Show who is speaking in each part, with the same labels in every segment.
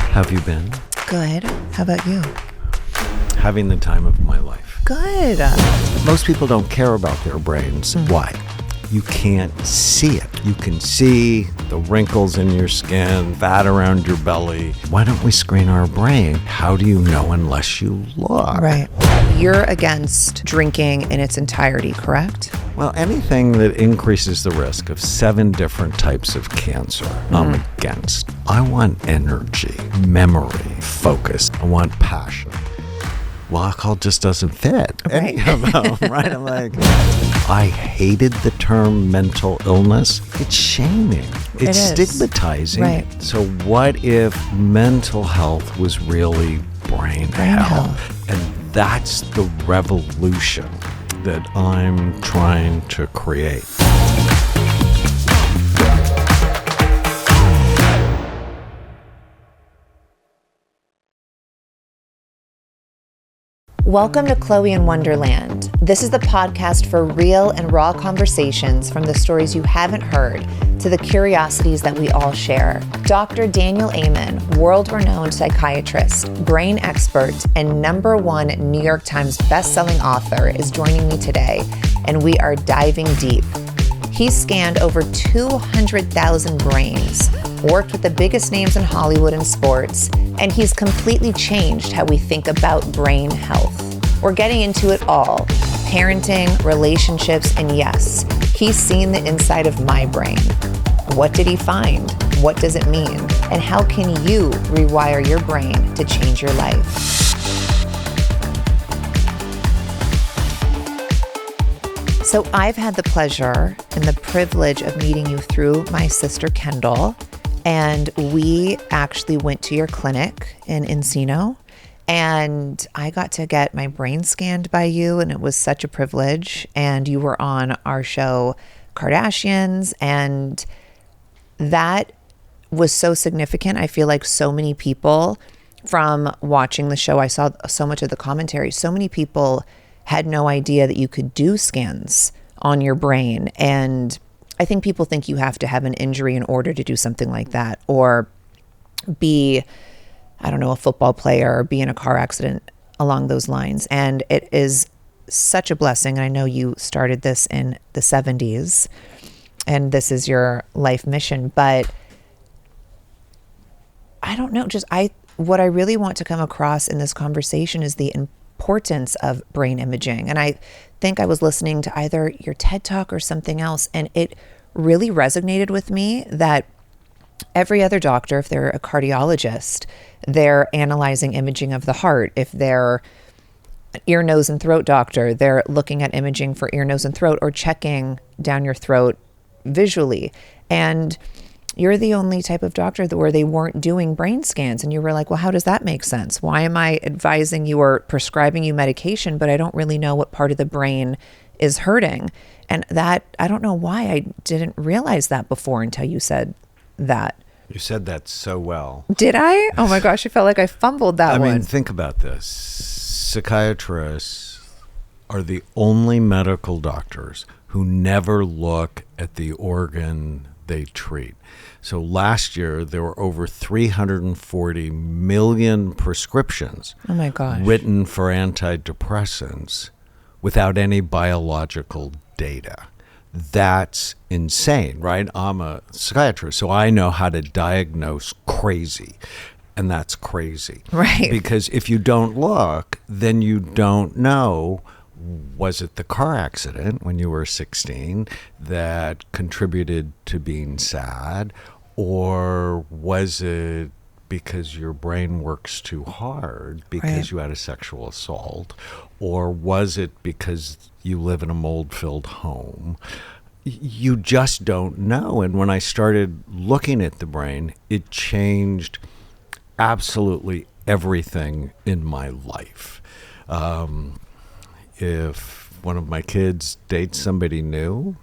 Speaker 1: How have you been?
Speaker 2: Good. How about you?
Speaker 1: Having the time of my life.
Speaker 2: Good.
Speaker 1: Most people don't care about their brains. Why? You can't see it. You can see the wrinkles in your skin, fat around your belly. Why don't we screen our brain? How do you know unless you look?
Speaker 2: Right. You're against drinking in its entirety, correct?
Speaker 1: Well, anything that increases the risk of 7 different types of cancer, I'm against. I want energy, memory, focus. I want passion. Well, alcohol just doesn't fit.
Speaker 2: Right.
Speaker 1: Right? I'm like, I hated the term mental illness. It's shaming. It's stigmatizing.
Speaker 2: Right.
Speaker 1: So what if mental health was really brain health? And that's the revolution that I'm trying to create.
Speaker 2: Welcome to Khloé in Wonderland. This is the podcast for real and raw conversations from the stories you haven't heard to the curiosities that we all share. Dr. Daniel Amen, world-renowned psychiatrist, brain expert, and #1 New York Times bestselling author is joining me today, and we are diving deep. He's scanned over 200,000 brains, worked with the biggest names in Hollywood and sports, and he's completely changed how we think about brain health. We're getting into it all: parenting, relationships, and yes, he's seen the inside of my brain. What did he find? What does it mean? And how can you rewire your brain to change your life? So I've had the pleasure and the privilege of meeting you through my sister Kendall, and we actually went to your clinic in Encino, and I got to get my brain scanned by you, and it was such a privilege. And you were on our show, Kardashians, and that was so significant. I feel like so many people from watching the show, I saw so much of the commentary, so many people had no idea that you could do scans on your brain. And I think people think you have to have an injury in order to do something like that, or be, I don't know, a football player, or be in a car accident along those lines. And it is such a blessing. And I know you started this in the 70s, and this is your life mission, but I don't know, what I really want to come across in this conversation is the importance of brain imaging. And I think I was listening to either your TED Talk or something else, and it really resonated with me that every other doctor, if they're a cardiologist, they're analyzing imaging of the heart. If they're an ear, nose, and throat doctor, they're looking at imaging for ear, nose, and throat, or checking down your throat visually. And you're the only type of doctor where they weren't doing brain scans. And you were like, well, how does that make sense? Why am I advising you or prescribing you medication, but I don't really know what part of the brain is hurting? And that, I don't know why I didn't realize that before until you said that.
Speaker 1: You said that so well.
Speaker 2: Did I? Oh my gosh, I felt like I fumbled that one.
Speaker 1: I mean, think about this. Psychiatrists are the only medical doctors who never look at the organ they treat. So last year, there were over 340 million prescriptions written for antidepressants without any biological data. That's insane, right? I'm a psychiatrist, so I know how to diagnose crazy, and that's crazy.
Speaker 2: Right.
Speaker 1: Because if you don't look, then you don't know, was it the car accident when you were 16 that contributed to being sad, or was it because your brain works too hard because you had a sexual assault, or was it because you live in a mold-filled home? You just don't know. And when I started looking at the brain, it changed absolutely everything in my life. If one of my kids dates somebody new,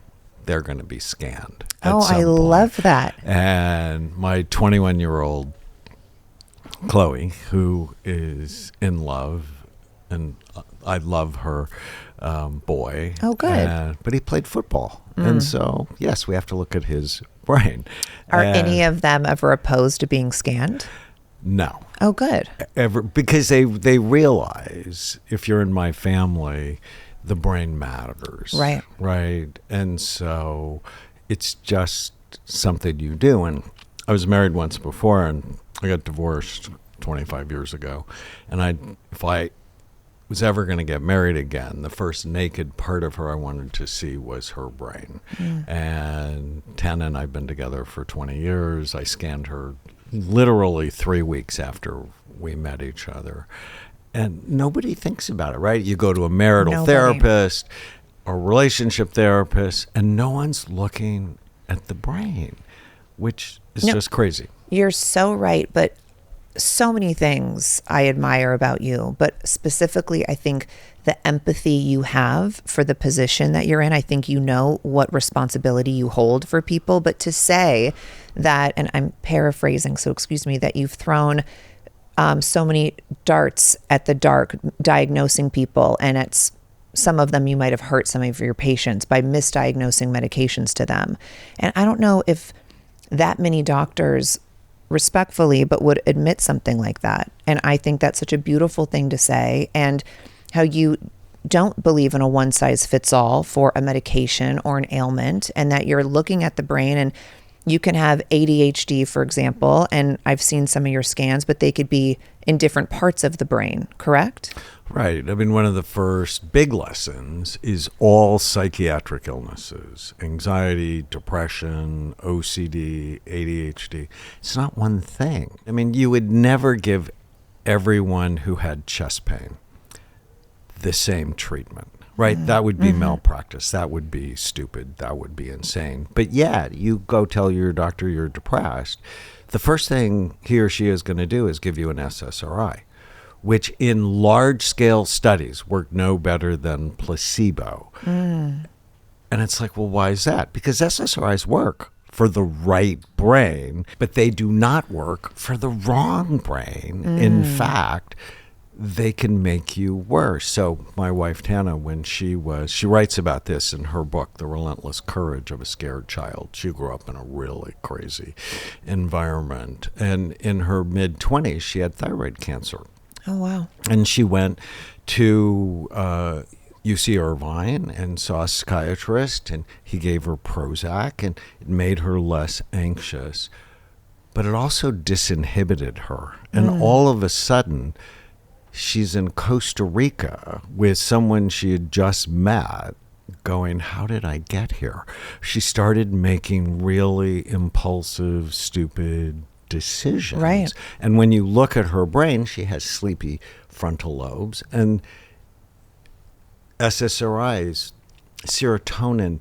Speaker 1: they're going to be scanned.
Speaker 2: Oh, I love that.
Speaker 1: And my 21-year-old Khloé, who is in love, and I love her boy.
Speaker 2: Oh, good.
Speaker 1: But he played football. And so, yes, we have to look at his brain.
Speaker 2: Are any of them ever opposed to being scanned?
Speaker 1: No.
Speaker 2: Oh, good.
Speaker 1: Because they realize if you're in my family, the brain matters.
Speaker 2: Right.
Speaker 1: Right. And so it's just something you do. And I was married once before, and I got divorced 25 years ago. And if I was ever going to get married again, the first naked part of her I wanted to see was her brain. And Tana and I have been together for 20 years. I scanned her literally 3 weeks after we met each other. And nobody thinks about it, right? You go to a marital therapist, a relationship therapist, and no one's looking at the brain, which is just crazy.
Speaker 2: You're so right, but so many things I admire about you, but specifically, I think the empathy you have for the position that you're in. I think you know what responsibility you hold for people, but to say that, and I'm paraphrasing, so excuse me, that you've thrown so many darts at the dark, diagnosing people, and it's some of them you might have hurt some of your patients by misdiagnosing medications to them. And I don't know if that many doctors respectfully, but would admit something like that. And I think that's such a beautiful thing to say, and how you don't believe in a one size fits all for a medication or an ailment, and that you're looking at the brain. And you can have ADHD, for example, and I've seen some of your scans, but they could be in different parts of the brain, correct?
Speaker 1: Right. I mean, one of the first big lessons is all psychiatric illnesses, anxiety, depression, OCD, ADHD. It's not one thing. I mean, you would never give everyone who had chest pain the same treatment, right? That would be malpractice. That would be stupid. That would be insane. But yet, you go tell your doctor you're depressed, the first thing he or she is going to do is give you an SSRI, which in large-scale studies worked no better than placebo. And it's like, well, why is that? Because SSRIs work for the right brain, but they do not work for the wrong brain. In fact, they can make you worse. So my wife, Tana, when she writes about this in her book, The Relentless Courage of a Scared Child. She grew up in a really crazy environment. And in her mid-20s, she had thyroid cancer.
Speaker 2: Oh, wow.
Speaker 1: And she went to UC Irvine and saw a psychiatrist, and he gave her Prozac, and it made her less anxious. But it also disinhibited her. And all of a sudden, she's in Costa Rica with someone she had just met going, how did I get here? She started making really impulsive, stupid decisions.
Speaker 2: Right.
Speaker 1: And when you look at her brain, she has sleepy frontal lobes. And SSRIs, serotonin,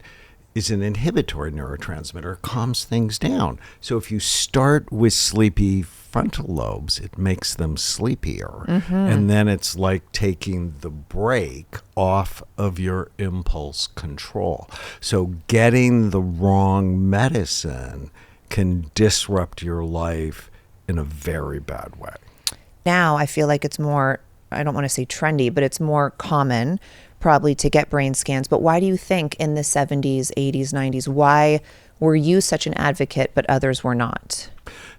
Speaker 1: is an inhibitory neurotransmitter, calms things down. So if you start with sleepy frontal lobes, it makes them sleepier. And then it's like taking the brake off of your impulse control. So getting the wrong medicine can disrupt your life in a very bad way.
Speaker 2: Now I feel like it's more, I don't want to say trendy, but it's more common probably to get brain scans. But why do you think in the 70s, 80s, 90s, why were you such an advocate but others were not?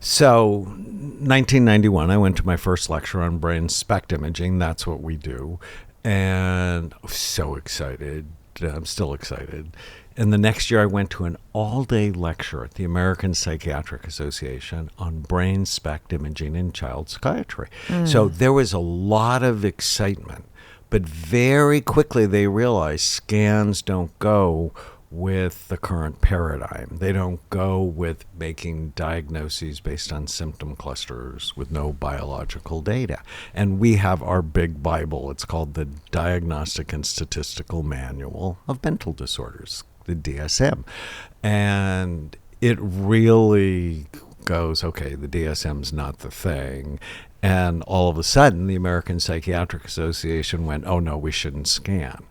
Speaker 1: So 1991, I went to my first lecture on brain SPECT imaging. That's what we do. And I was so excited. I'm still excited. And the next year I went to an all-day lecture at the American Psychiatric Association on brain SPECT imaging in child psychiatry. So there was a lot of excitement, but very quickly they realized scans don't go with the current paradigm. They don't go with making diagnoses based on symptom clusters with no biological data. And we have our big Bible. It's called the Diagnostic and Statistical Manual of Mental Disorders, the DSM. And it really goes, okay, the DSM's not the thing. And all of a sudden, the American Psychiatric Association went, oh no, we shouldn't scan.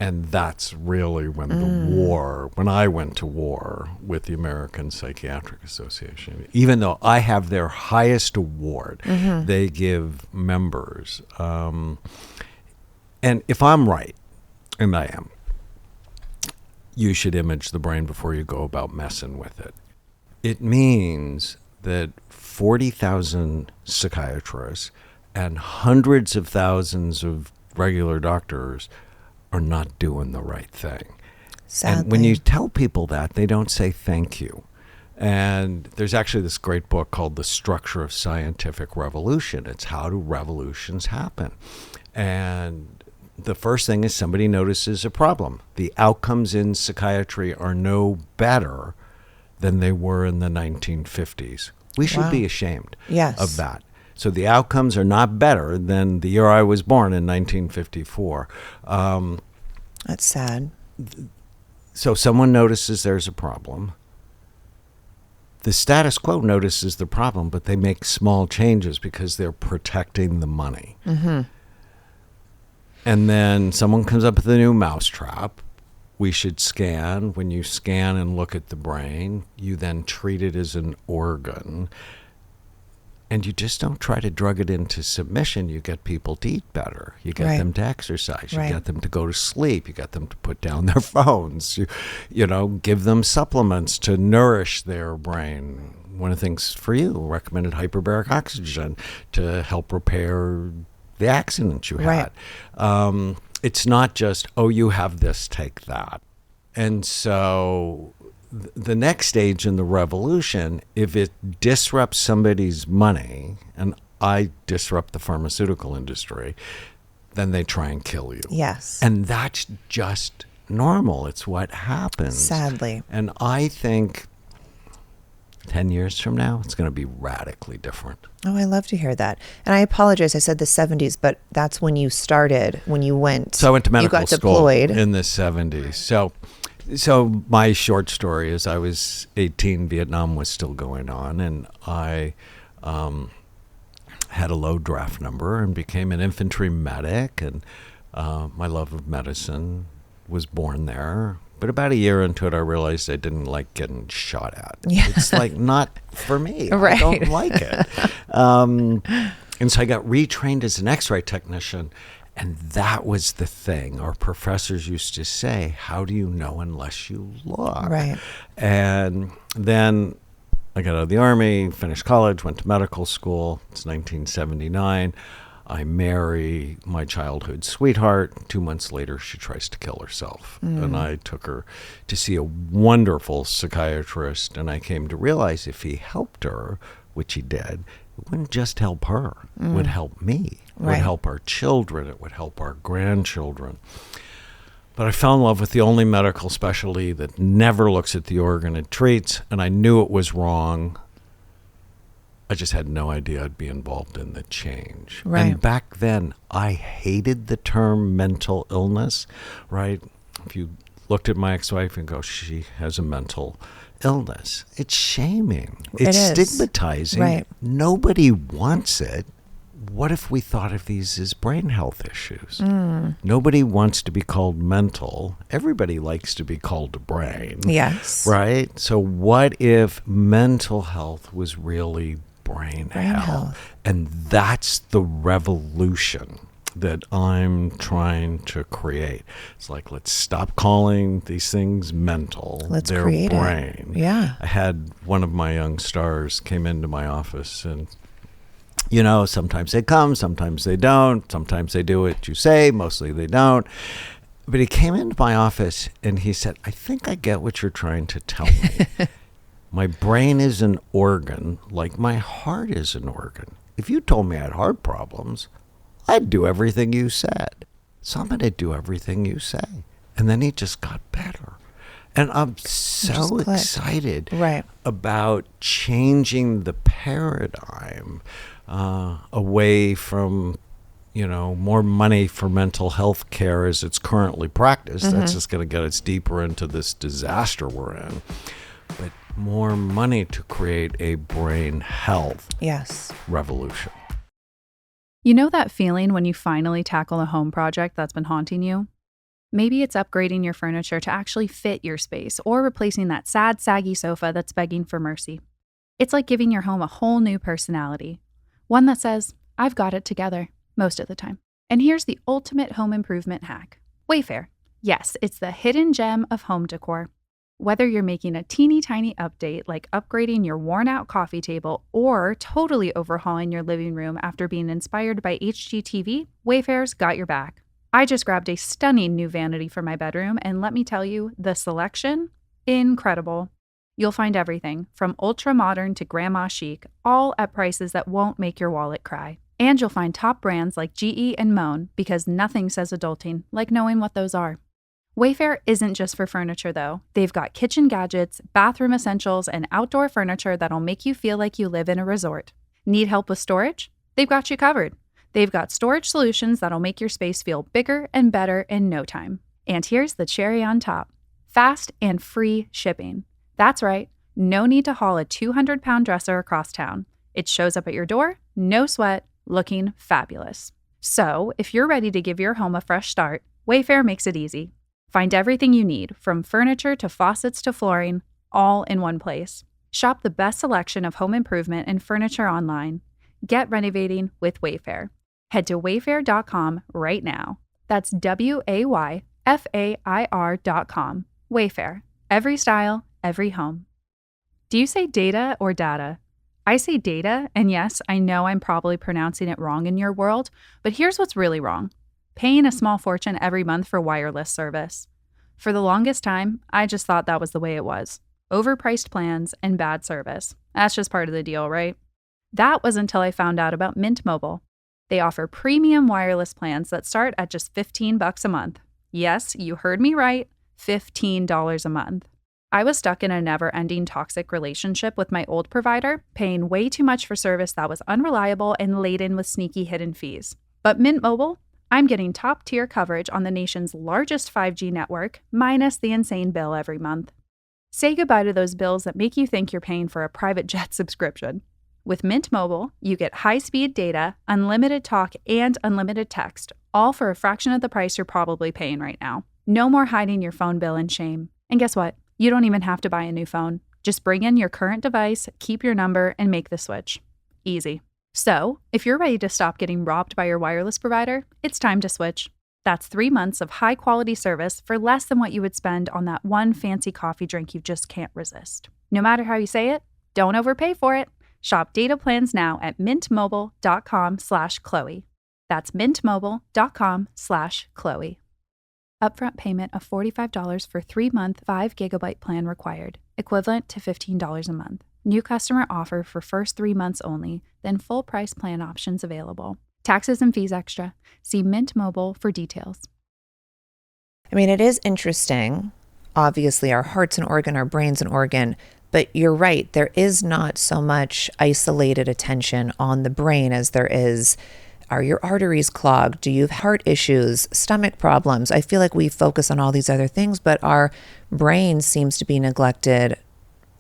Speaker 1: And that's really when when I went to war with the American Psychiatric Association. Even though I have their highest award, they give members. And if I'm right, and I am, you should image the brain before you go about messing with it. It means that 40,000 psychiatrists and hundreds of thousands of regular doctors are not doing the right thing.
Speaker 2: Sadly.
Speaker 1: And when you tell people that, they don't say thank you. And there's actually this great book called The Structure of Scientific Revolution. It's how do revolutions happen. And the first thing is somebody notices a problem. The outcomes in psychiatry are no better than they were in the 1950s. We should be ashamed of that. So the outcomes are not better than the year I was born in 1954.
Speaker 2: That's sad.
Speaker 1: So someone notices there's a problem. The status quo notices the problem, but they make small changes because they're protecting the money. Mm-hmm. And then someone comes up with a new mousetrap. We should scan. When you scan and look at the brain, you then treat it as an organ. And you just don't try to drug it into submission. You get people to eat better. You get them to exercise. You get them to go to sleep. You get them to put down their phones. You know, give them supplements to nourish their brain. One of the things for you, recommended hyperbaric oxygen to help repair the accident you had. It's not just, oh, you have this, take that. And so the next stage in the revolution, if it disrupts somebody's money, and I disrupt the pharmaceutical industry, then they try and kill you.
Speaker 2: Yes.
Speaker 1: And that's just normal. It's what happens.
Speaker 2: Sadly.
Speaker 1: And I think 10 years from now, it's going to be radically different.
Speaker 2: Oh, I love to hear that. And I apologize. I said the 70s, but that's when you started, when you went.
Speaker 1: So I went to medical
Speaker 2: you got
Speaker 1: school
Speaker 2: deployed.
Speaker 1: In the 70s. So my short story is I was 18, Vietnam was still going on, and I had a low draft number and became an infantry medic, and my love of medicine was born there. But about a year into it, I realized I didn't like getting shot at.
Speaker 2: Yeah.
Speaker 1: It's like not for me.
Speaker 2: Right.
Speaker 1: I don't like it. And so I got retrained as an X-ray technician. And that was the thing. Our professors used to say, how do you know unless you look?
Speaker 2: Right.
Speaker 1: And then I got out of the Army, finished college, went to medical school. It's 1979. I marry my childhood sweetheart. 2 months later, she tries to kill herself. And I took her to see a wonderful psychiatrist. And I came to realize if he helped her, which he did, it wouldn't just help her. It would help me. It would help our children. It would help our grandchildren. But I fell in love with the only medical specialty that never looks at the organ it treats. And I knew it was wrong. I just had no idea I'd be involved in the change.
Speaker 2: Right.
Speaker 1: And back then, I hated the term mental illness, right? If you looked at my ex-wife and go, she has a mental illness, it's shaming. It's stigmatizing.
Speaker 2: Right.
Speaker 1: Nobody wants it. What if we thought of these as brain health issues? Nobody wants to be called mental. Everybody likes to be called a brain.
Speaker 2: Yes.
Speaker 1: Right? So what if mental health was really brain health? And that's the revolution that I'm trying to create. It's like, let's stop calling these things mental.
Speaker 2: They're create
Speaker 1: brain.
Speaker 2: It. Yeah.
Speaker 1: I had one of my young stars came into my office, and you know, sometimes they come, sometimes they don't. Sometimes they do what you say, mostly they don't. But he came into my office and he said, I think I get what you're trying to tell me. My brain is an organ like my heart is an organ. If you told me I had heart problems, I'd do everything you said. So I'm going to do everything you say. And then he just got better. And I'm so excited about changing the paradigm away from, you know, more money for mental health care as it's currently practiced. That's just going to get us deeper into this disaster we're in. But more money to create a brain health revolution.
Speaker 3: You know that feeling when you finally tackle a home project that's been haunting you? Maybe it's upgrading your furniture to actually fit your space or replacing that sad, saggy sofa that's begging for mercy. It's like giving your home a whole new personality. One that says, I've got it together, most of the time. And here's the ultimate home improvement hack. Wayfair. Yes, it's the hidden gem of home decor. Whether you're making a teeny tiny update like upgrading your worn out coffee table or totally overhauling your living room after being inspired by HGTV, Wayfair's got your back. I just grabbed a stunning new vanity for my bedroom, and let me tell you, the selection? Incredible. You'll find everything from ultra modern to grandma chic, all at prices that won't make your wallet cry. And you'll find top brands like GE and Moan, because nothing says adulting like knowing what those are. Wayfair isn't just for furniture, though. They've got kitchen gadgets, bathroom essentials, and outdoor furniture that'll make you feel like you live in a resort. Need help with storage? They've got you covered. They've got storage solutions that'll make your space feel bigger and better in no time. And here's the cherry on top: fast and free shipping. That's right, no need to haul a 200-pound dresser across town. It shows up at your door, no sweat, looking fabulous. So, if you're ready to give your home a fresh start, Wayfair makes it easy. Find everything you need, from furniture to faucets to flooring, all in one place. Shop the best selection of home improvement and furniture online. Get renovating with Wayfair. Head to wayfair.com right now. That's WAYFAIR.com. Wayfair. Every style, every home. Do you say data or data? I say data, and yes, I know I'm probably pronouncing it wrong in your world, but here's what's really wrong: paying a small fortune every month for wireless service. For the longest time, I just thought that was the way it was. Overpriced plans and bad service. That's just part of the deal, right? That was until I found out about Mint Mobile. They offer premium wireless plans that start at just $15 a month. Yes, you heard me right, $15 a month. I was stuck in a never-ending toxic relationship with my old provider, paying way too much for service that was unreliable and laden with sneaky hidden fees. But Mint Mobile, I'm getting top-tier coverage on the nation's largest 5G network, minus the insane bill every month. Say goodbye to those bills that make you think you're paying for a private jet subscription. With Mint Mobile, you get high-speed data, unlimited talk, and unlimited text, all for a fraction of the price you're probably paying right now. No more hiding your phone bill in shame. And guess what? You don't even have to buy a new phone. Just bring in your current device, keep your number, and make the switch. Easy. So, if you're ready to stop getting robbed by your wireless provider, it's time to switch. That's 3 months of high-quality service for less than what you would spend on that one fancy coffee drink you just can't resist. No matter how you say it, don't overpay for it. Shop data plans now at mintmobile.com/Khloe. That's mintmobile.com/Khloe. Upfront payment of $45 for 3-month 5GB plan required, equivalent to $15 a month. New customer offer for first 3 months only, then full price plan options available. Taxes and fees extra. See Mint Mobile for details.
Speaker 2: I mean, it is interesting. Obviously, our heart's an organ, our brain's an organ, but you're right. There is not so much isolated attention on the brain as there is, are your arteries clogged? Do you have heart issues, stomach problems? I feel like we focus on all these other things, but our brain seems to be neglected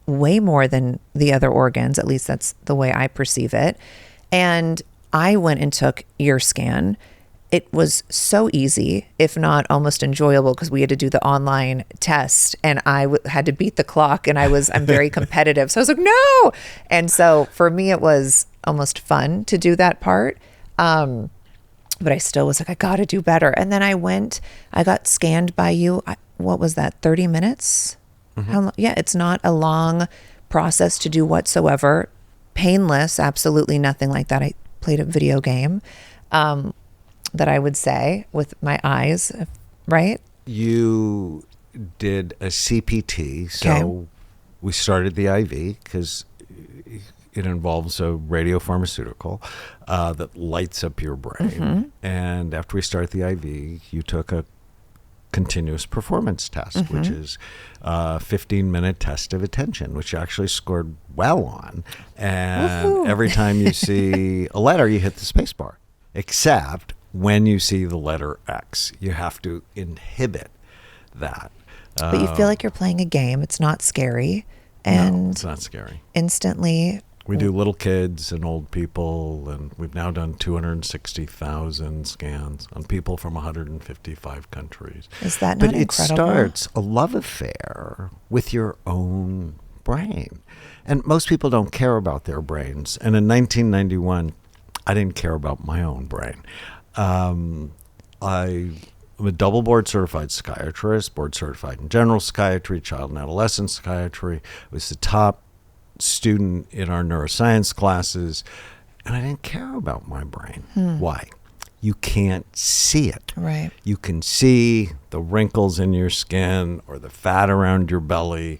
Speaker 2: way more than the other organs. At least that's the way I perceive it. And I went and took ear scan. It was so easy, if not almost enjoyable, because we had to do the online test and I had to beat the clock, and I'm very competitive. So I was like, no. And so for me, it was almost fun to do that part. But I still was like, I got to do better. And then I got scanned by you. What was that? 30 minutes? Mm-hmm. Yeah. It's not a long process to do whatsoever. Painless. Absolutely nothing like that. I played a video game, that I would say with my eyes, right?
Speaker 1: You did a CPT. So we started the IV because it involves a radiopharmaceutical that lights up your brain. Mm-hmm. And after we start the IV, you took a continuous performance test, mm-hmm. which is a 15-minute test of attention, which you actually scored well on. And woohoo. Every time you see a letter, you hit the space bar, except when you see the letter X. You have to inhibit that.
Speaker 2: But you feel like you're playing a game. It's not scary. And
Speaker 1: no, it's not scary.
Speaker 2: Instantly.
Speaker 1: We do little kids and old people, and we've now done 260,000 scans on people from 155 countries.
Speaker 2: Is that not incredible?
Speaker 1: But it starts a love affair with your own brain. And most people don't care about their brains. And in 1991, I didn't care about my own brain. I I'm a double board certified psychiatrist, board certified in general psychiatry, child and adolescent psychiatry. I was the top student in our neuroscience classes, and I didn't care about my brain. Why? You can't see it.
Speaker 2: Right.
Speaker 1: You can see the wrinkles in your skin or the fat around your belly,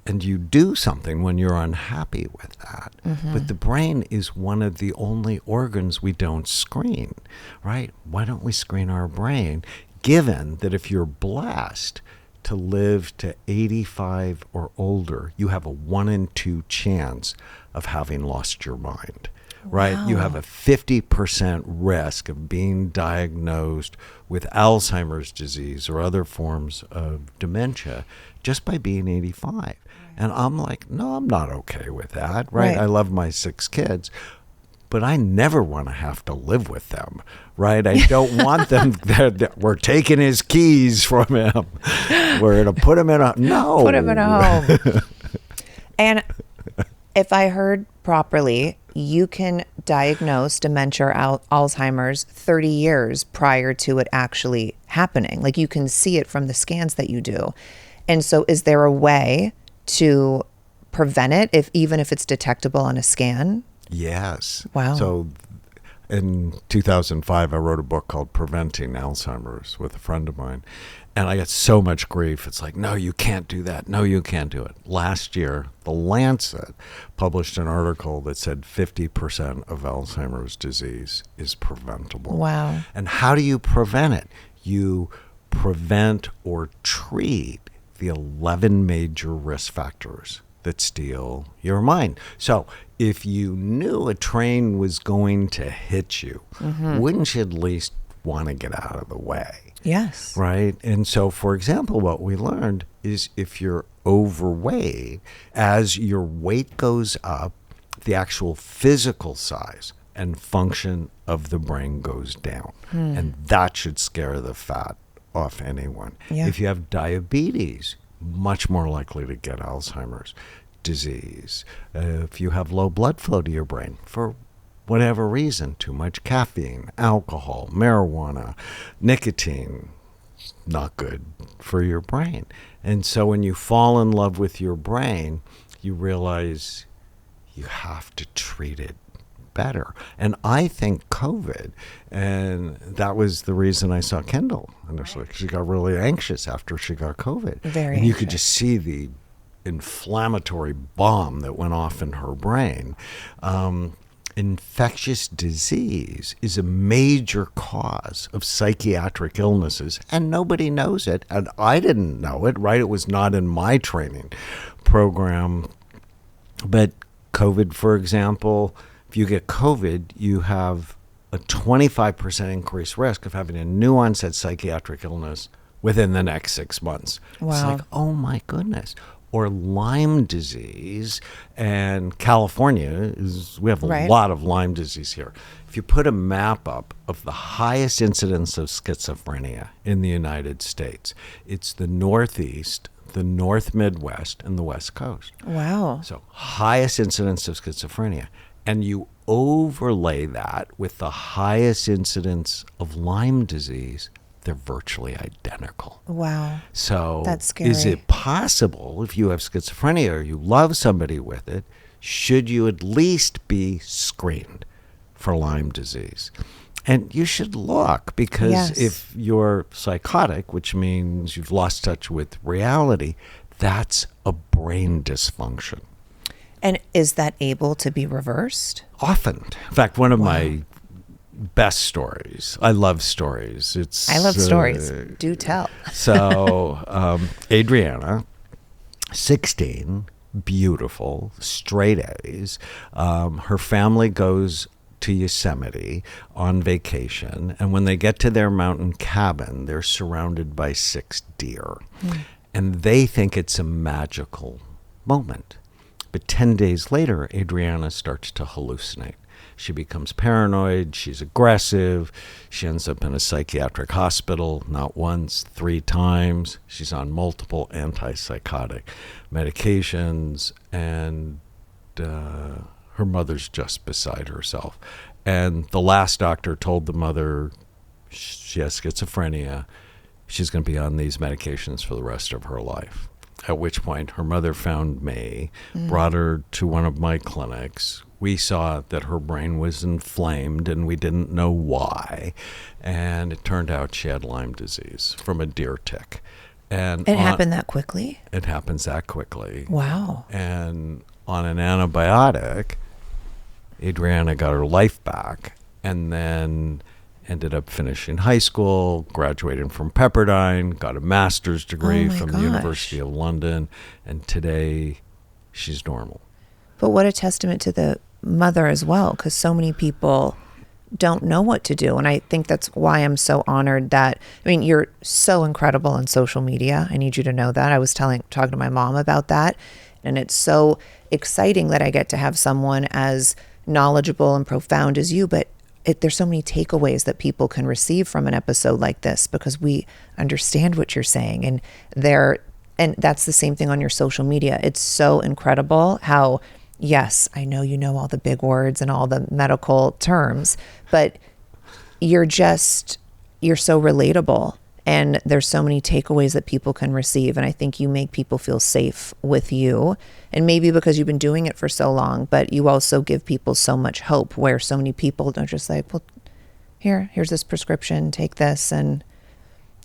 Speaker 1: and you do something when you're unhappy with that. But the brain is one of the only organs we don't screen, right? Why don't we screen our brain, given that if you're blessed to live to 85 or older, you have a 1 in 2 chance of having lost your mind? Right?
Speaker 2: Wow.
Speaker 1: You have a 50% risk of being diagnosed with Alzheimer's disease or other forms of dementia just by being 85. Right. And I'm like, no, I'm not okay with that. Right? I love my 6 kids, but I never want to have to live with them. Right? I don't want them that we're taking his keys from him. We're going to put him in a
Speaker 2: Put him in a home. And if I heard properly, you can diagnose dementia or Alzheimer's 30 years prior to it actually happening. Like, you can see it from the scans that you do. And so is there a way to prevent it, even if it's detectable on a scan?
Speaker 1: Yes.
Speaker 2: Wow.
Speaker 1: So in 2005, I wrote a book called Preventing Alzheimer's with a friend of mine. And I got so much grief. It's like, no, you can't do that. No, you can't do it. Last year, The Lancet published an article that said 50% of Alzheimer's disease is preventable.
Speaker 2: Wow.
Speaker 1: And how do you prevent it? You prevent or treat the 11 major risk factors that steal your mind. So if you knew a train was going to hit you, wouldn't you at least want to get out of the way?
Speaker 2: Yes.
Speaker 1: Right? And so, for example, what we learned is if you're overweight, as your weight goes up, the actual physical size and function of the brain goes down. And that should scare the fat off anyone.
Speaker 2: Yeah.
Speaker 1: If you have diabetes, much more likely to get Alzheimer's disease. If you have low blood flow to your brain for whatever reason, too much caffeine, alcohol, marijuana, nicotine, not good for your brain. And so when you fall in love with your brain, you realize you have to treat it better. And I think COVID, and that was the reason I saw Kendall initially, because she got really anxious after she got COVID.
Speaker 2: Very
Speaker 1: and you could
Speaker 2: anxious.
Speaker 1: just see the inflammatory bomb that went off in her brain. Infectious disease is a major cause of psychiatric illnesses, and nobody knows it. And I didn't know it, right? It was not in my training program. But COVID, for example, if you get COVID, you have a 25% increased risk of having a new onset psychiatric illness within the next 6 months.
Speaker 2: Wow.
Speaker 1: It's like, oh my goodness. Or Lyme disease, and California we have a lot of Lyme disease here. If you put a map up of the highest incidence of schizophrenia in the United States, it's the Northeast, the North Midwest, and the West Coast.
Speaker 2: Wow.
Speaker 1: So highest incidence of schizophrenia. And you overlay that with the highest incidence of Lyme disease, they're virtually identical.
Speaker 2: Wow.
Speaker 1: So
Speaker 2: that's scary.
Speaker 1: Is it possible, if you have schizophrenia or you love somebody with it, should you at least be screened for Lyme disease? And you should look, because if you're psychotic, which means you've lost touch with reality, that's a brain dysfunction.
Speaker 2: And is that able to be reversed?
Speaker 1: Often. In fact, one of my best stories. I love stories.
Speaker 2: I love stories. Do tell.
Speaker 1: So Adriana, 16, beautiful, straight A's. Her family goes to Yosemite on vacation, and when they get to their mountain cabin, they're surrounded by 6 deer. And they think it's a magical moment. But 10 days later, Adriana starts to hallucinate. She becomes paranoid. She's aggressive. She ends up in a psychiatric hospital, not once, 3 times. She's on multiple antipsychotic medications, and her mother's just beside herself. And the last doctor told the mother She has schizophrenia. She's going to be on these medications for the rest of her life. At which point her mother found me, brought her to one of my clinics. We saw that her brain was inflamed and we didn't know why. And it turned out she had Lyme disease from a deer tick. And
Speaker 2: It happened that quickly?
Speaker 1: It happens that quickly.
Speaker 2: Wow.
Speaker 1: And on an antibiotic, Adriana got her life back and then ended up finishing high school, graduating from Pepperdine, got a master's degree from the University of London, and today she's normal.
Speaker 2: But what a testament to the mother as well, because so many people don't know what to do. And I think that's why I'm so honored that, I mean, you're so incredible on social media. I need you to know that. I was talking to my mom about that. And it's so exciting that I get to have someone as knowledgeable and profound as you, but there's so many takeaways that people can receive from an episode like this because we understand what you're saying. And that's the same thing on your social media. It's so incredible how, yes, I know you know all the big words and all the medical terms, but you're so relatable. And there's so many takeaways that people can receive. And I think you make people feel safe with you. And maybe because you've been doing it for so long, but you also give people so much hope where so many people don't just like, well, here's this prescription, take this, and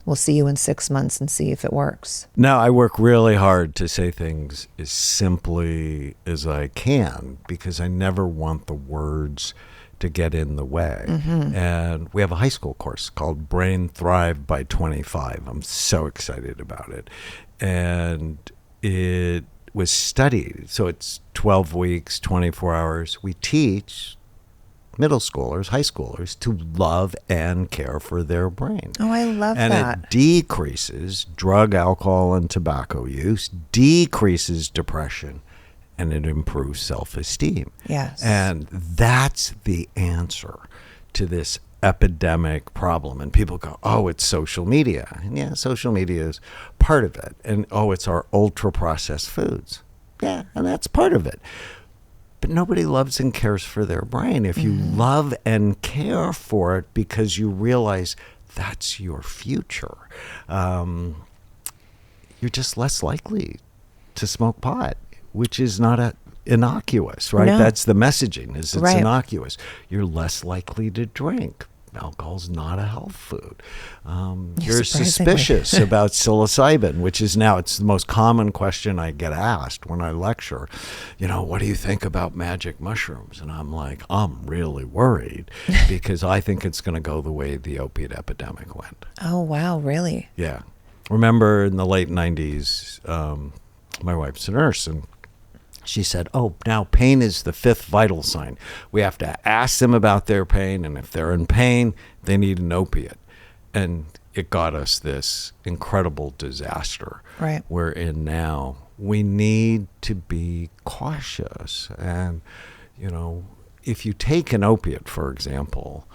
Speaker 2: we'll see you in 6 months and see if it works.
Speaker 1: No, I work really hard to say things as simply as I can because I never want the words to get in the way. And we have a high school course called Brain Thrive by 25. I'm so excited about it. And it was studied. So it's 12 weeks, 24 hours. We teach middle schoolers, high schoolers to love and care for their brain.
Speaker 2: Oh, I love that.
Speaker 1: And it decreases drug, alcohol, and tobacco use, decreases depression, and it improves self-esteem.
Speaker 2: Yes.
Speaker 1: And that's the answer to this epidemic problem. And people go, oh, it's social media. And yeah, social media is part of it. And oh, it's our ultra-processed foods. Yeah, and that's part of it. But nobody loves and cares for their brain. If you love and care for it because you realize that's your future, you're just less likely to smoke pot, which is not innocuous, right?
Speaker 2: No.
Speaker 1: That's the messaging, is it's
Speaker 2: Right.
Speaker 1: innocuous. You're less likely to drink. Alcohol's not a health food. You're
Speaker 2: Surprisingly.
Speaker 1: suspicious about psilocybin, which is now, it's the most common question I get asked when I lecture. You know, what do you think about magic mushrooms? And I'm like, I'm really worried because I think it's going to go the way the opiate epidemic went.
Speaker 2: Oh, wow, really?
Speaker 1: Yeah. Remember in the late 90s, my wife's a nurse, and she said, oh, now pain is the fifth vital sign. We have to ask them about their pain, and if they're in pain, they need an opiate. And it got us this incredible disaster.
Speaker 2: Right.
Speaker 1: We're in now. We need to be cautious. And, you know, if you take an opiate, for example,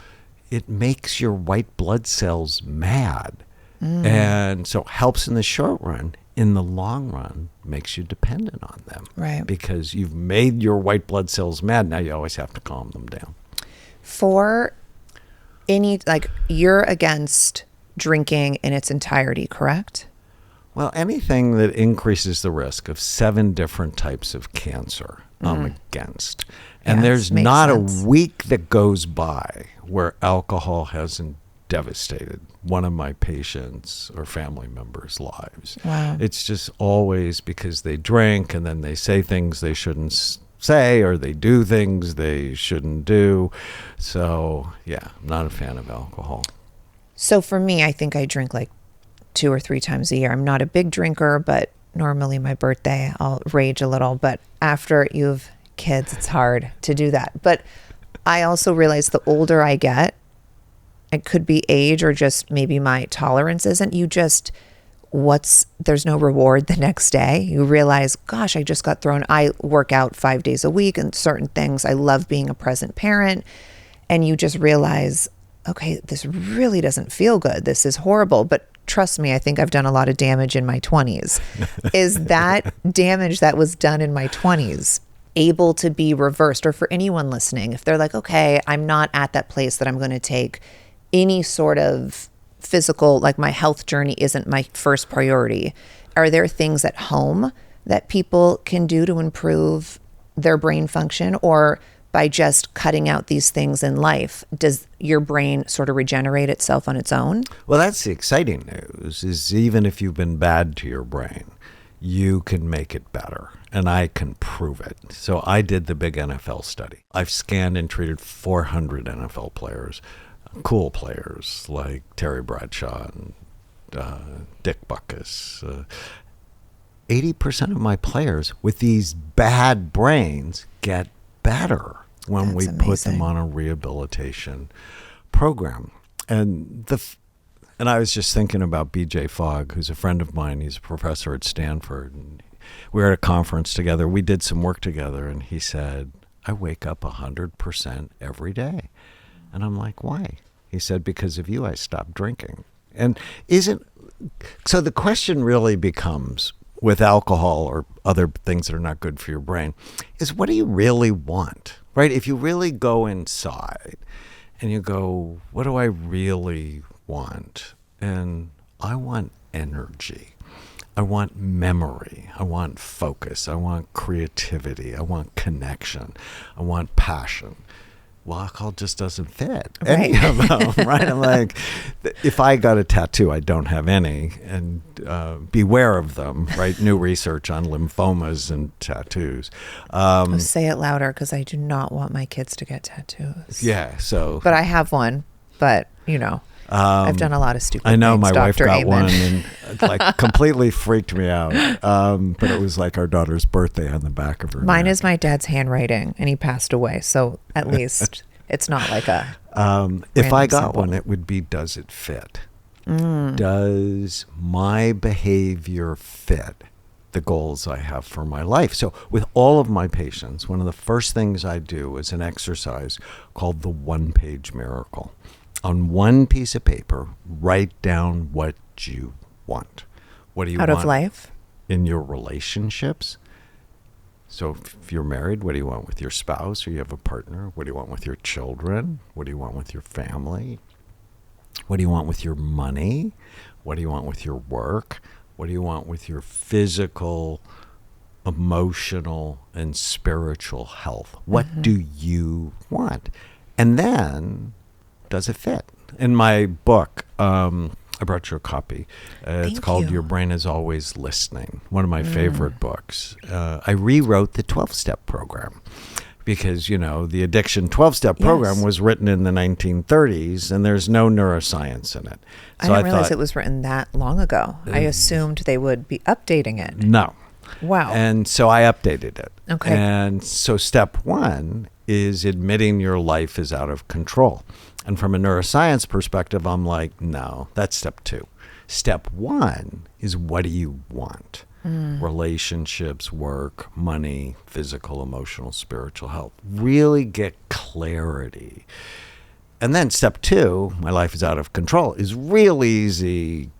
Speaker 1: it makes your white blood cells mad. And so it helps in the short run. In the long run, makes you dependent on them.
Speaker 2: Right.
Speaker 1: Because you've made your white blood cells mad. Now you always have to calm them down.
Speaker 2: For any, like, you're against drinking in its entirety, correct?
Speaker 1: Well, anything that increases the risk of 7 different types of cancer, I'm against. And
Speaker 2: Yes,
Speaker 1: there's
Speaker 2: makes
Speaker 1: not
Speaker 2: sense.
Speaker 1: a week that goes by where alcohol hasn't devastated one of my patients or family members' lives.
Speaker 2: Wow.
Speaker 1: It's just always because they drink and then they say things they shouldn't say, or they do things they shouldn't do. So, yeah, I'm not a fan of alcohol.
Speaker 2: So for me, I think I drink like 2 or 3 times a year. I'm not a big drinker, but normally my birthday, I'll rage a little. But after you have kids, it's hard to do that. But I also realize the older I get, it could be age or just maybe my tolerance isn't. There's no reward the next day. You realize, gosh, I just got thrown. I work out 5 days a week and certain things. I love being a present parent. And you just realize, okay, this really doesn't feel good. This is horrible. But trust me, I think I've done a lot of damage in my 20s. Is that damage that was done in my 20s able to be reversed? Or for anyone listening, if they're like, okay, I'm not at that place that I'm going to take any sort of physical, like my health journey isn't my first priority, are there things at home that people can do to improve their brain function, or by just cutting out these things in life, does your brain sort of regenerate itself on its own?
Speaker 1: Well, that's the exciting news, is even if you've been bad to your brain, you can make it better. And I can prove it. So I did the big NFL study. I've scanned and treated 400 NFL players, cool players like Terry Bradshaw and Dick Butkus. 80% of my players with these bad brains get better when we put them on a rehabilitation program. And I was just thinking about BJ Fogg, who's a friend of mine. He's a professor at Stanford. And we were at a conference together. We did some work together, and he said, I wake up 100% every day. And I'm like, why? He said, because of you, I stopped drinking. And so the question really becomes, with alcohol or other things that are not good for your brain, is what do you really want, right? If you really go inside and you go, what do I really want? And I want energy. I want memory. I want focus. I want creativity. I want connection. I want passion. Well, alcohol just doesn't fit any of them, right? I'm like, if I got a tattoo, I don't have any, and beware of them, right? New research on lymphomas and tattoos.
Speaker 2: Say it louder, because I do not want my kids to get tattoos.
Speaker 1: Yeah, so.
Speaker 2: But I have one, but I've done a lot of stupid
Speaker 1: I know
Speaker 2: things,
Speaker 1: my wife
Speaker 2: Dr.
Speaker 1: got
Speaker 2: Amen.
Speaker 1: one and like completely freaked me out. But it was like our daughter's birthday on the back of her
Speaker 2: Mine
Speaker 1: neck.
Speaker 2: is my dad's handwriting, and he passed away. So at least it's not like a.
Speaker 1: If I
Speaker 2: random
Speaker 1: got
Speaker 2: symbol.
Speaker 1: one, it would be, does it fit? Does my behavior fit the goals I have for my life? So with all of my patients, one of the first things I do is an exercise called the one-page miracle. On one piece of paper, write down what you want. What do you want
Speaker 2: Out of life?
Speaker 1: in your relationships? So if you're married, what do you want with your spouse, or you have a partner? What do you want with your children? What do you want with your family? What do you want with your money? What do you want with your work? What do you want with your physical, emotional, and spiritual health? What do you want? And then, does it fit? In my book, I brought you a copy. It's called
Speaker 2: you.
Speaker 1: Your Brain is Always Listening, one of my favorite books. I rewrote the 12-step program because, the addiction 12-step program was written in the 1930s, and there's no neuroscience in it.
Speaker 2: I didn't realize it was written that long ago. I assumed they would be updating it.
Speaker 1: No.
Speaker 2: Wow.
Speaker 1: And so I updated it.
Speaker 2: Okay.
Speaker 1: And so step one is admitting your life is out of control. And from a neuroscience perspective, I'm like, no, that's step two. Step one is, what do you want? Relationships, work, money, physical, emotional, spiritual health. Really get clarity. And then step two, my life is out of control, is real easy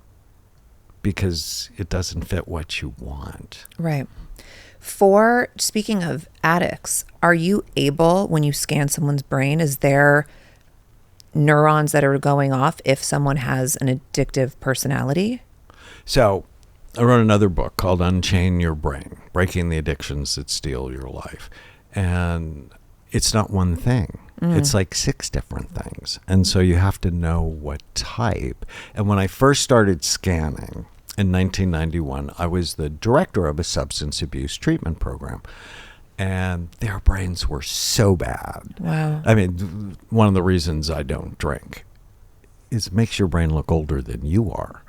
Speaker 1: because it doesn't fit what you want.
Speaker 2: Right. Speaking of addicts, are you able, when you scan someone's brain, is there neurons that are going off if someone has an addictive personality?
Speaker 1: So I wrote another book called Unchain Your Brain, Breaking the Addictions That Steal Your Life. And it's not one thing. It's like 6 different things. And so you have to know what type. And when I first started scanning in 1991, I was the director of a substance abuse treatment program. And their brains were so bad.
Speaker 2: Wow.
Speaker 1: I mean, one of the reasons I don't drink is it makes your brain look older than you are.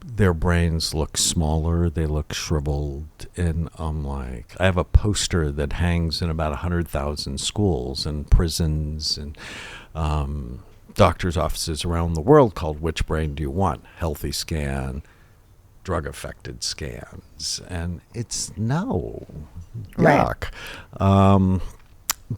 Speaker 1: Their brains look smaller. They look shriveled. And I'm like, I have a poster that hangs in about 100,000 schools and prisons and doctors' offices around the world called Which Brain Do You Want? Healthy Scan, drug-affected scans. And it's no.
Speaker 2: Right.
Speaker 1: Yuck.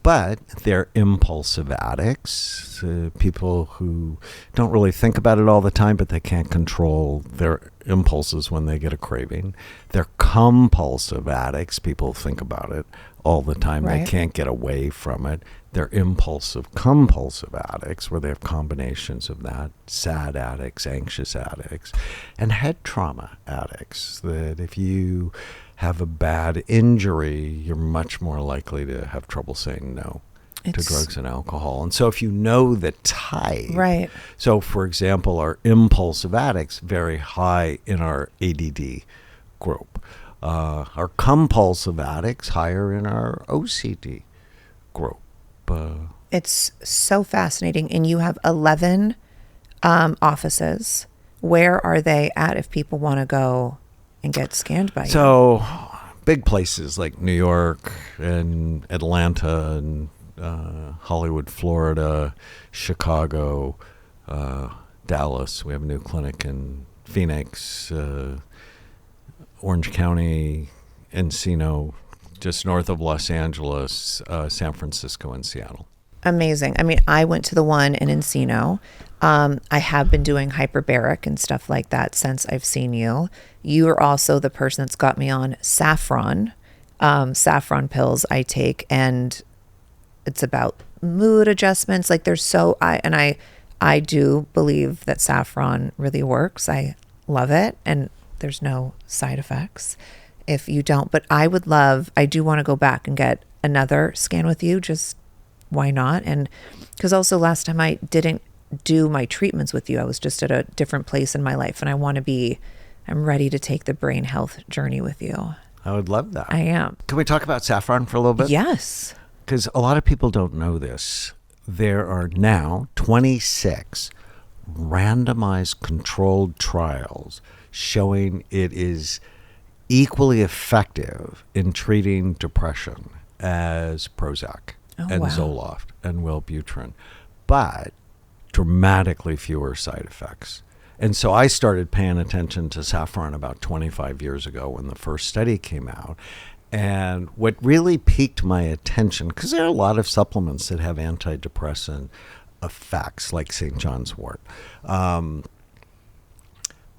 Speaker 1: But they're impulsive addicts, people who don't really think about it all the time, but they can't control their impulses when they get a craving. They're compulsive addicts. People think about it all the time.
Speaker 2: Right.
Speaker 1: They can't get away from it. They're impulsive, compulsive addicts, where they have combinations of that. Sad addicts, anxious addicts, and head trauma addicts, that if you have a bad injury, you're much more likely to have trouble saying no to drugs and alcohol. And so if you know the type,
Speaker 2: Right.
Speaker 1: So for example, our impulsive addicts, very high in our ADD group. Our compulsive addicts, higher in our OCD group.
Speaker 2: It's so fascinating. And you have 11 offices. Where are they at if people want to go and get scanned by you?
Speaker 1: So big places like New York and Atlanta and Hollywood, Florida, Chicago, Dallas. We have a new clinic in Phoenix, Orange County, Encino, just north of Los Angeles, San Francisco, and Seattle.
Speaker 2: Amazing. I mean, I went to the one in Encino. I have been doing hyperbaric and stuff like that since I've seen you. You are also the person that's got me on Saffron. Saffron pills I take, and it's about mood adjustments. Like I do believe that Saffron really works. I love it, and there's no side effects if you don't. But I do want to go back and get another scan with you. Just why not? And because also last time I didn't do my treatments with you, I was just at a different place in my life, and I'm ready to take the brain health journey with you.
Speaker 1: I would love that.
Speaker 2: I am.
Speaker 1: Can we talk about Saffron for a little bit?
Speaker 2: Yes.
Speaker 1: Because a lot of people don't know this. There are now 26 randomized controlled trials showing it is equally effective in treating depression as Prozac and
Speaker 2: wow.
Speaker 1: Zoloft and Wellbutrin, but dramatically fewer side effects. And so I started paying attention to Saffron about 25 years ago when the first study came out. And what really piqued my attention, because there are a lot of supplements that have antidepressant effects, like St. John's wort, but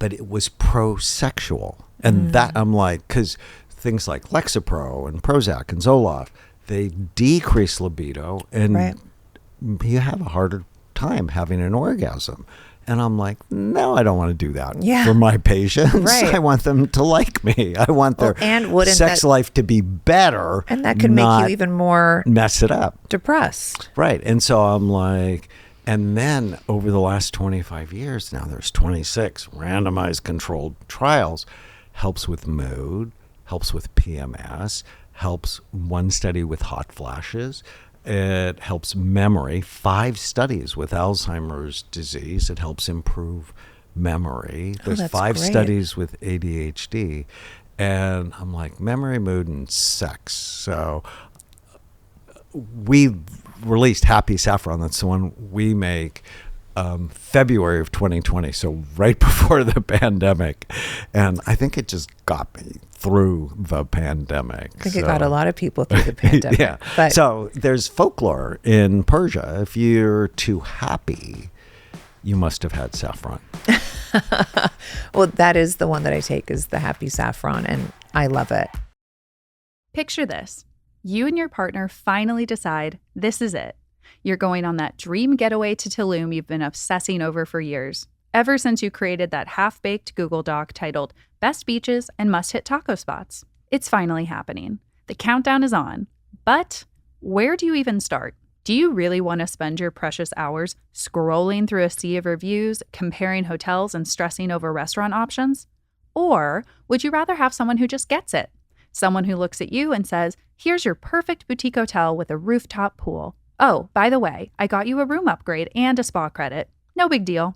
Speaker 1: it was pro-sexual. And that I'm like, because things like Lexapro and Prozac and Zoloft, they decrease libido, and
Speaker 2: Right.
Speaker 1: you have a harder time having an orgasm. And I'm like, no, I don't want to do that for my patients.
Speaker 2: Right.
Speaker 1: I want them to like me. I want their sex life to be better.
Speaker 2: And that could make you even more
Speaker 1: mess it up.
Speaker 2: Depressed.
Speaker 1: Right. And so I'm like, and then over the last 25 years, now there's 26 randomized controlled trials, helps with mood, helps with PMS, helps one study with hot flashes. It helps memory. 5 studies with Alzheimer's disease. It helps improve memory. There's 5 studies with ADHD. And I'm like, memory, mood, and sex. So we released Happy Saffron. That's the one we make February of 2020. So right before the pandemic. And I think it just got me through the pandemic.
Speaker 2: I think it got a lot of people through the pandemic.
Speaker 1: Yeah. But so there's folklore in Persia. If you're too happy, you must have had saffron.
Speaker 2: Well, that is the one that I take, is the Happy Saffron, and I love it.
Speaker 3: Picture this. You and your partner finally decide this is it. You're going on that dream getaway to Tulum you've been obsessing over for years. Ever since you created that half-baked Google Doc titled Best Beaches and Must-Hit Taco Spots. It's finally happening. The countdown is on. But where do you even start? Do you really want to spend your precious hours scrolling through a sea of reviews, comparing hotels, and stressing over restaurant options? Or would you rather have someone who just gets it? Someone who looks at you and says, here's your perfect boutique hotel with a rooftop pool. Oh, by the way, I got you a room upgrade and a spa credit. No big deal.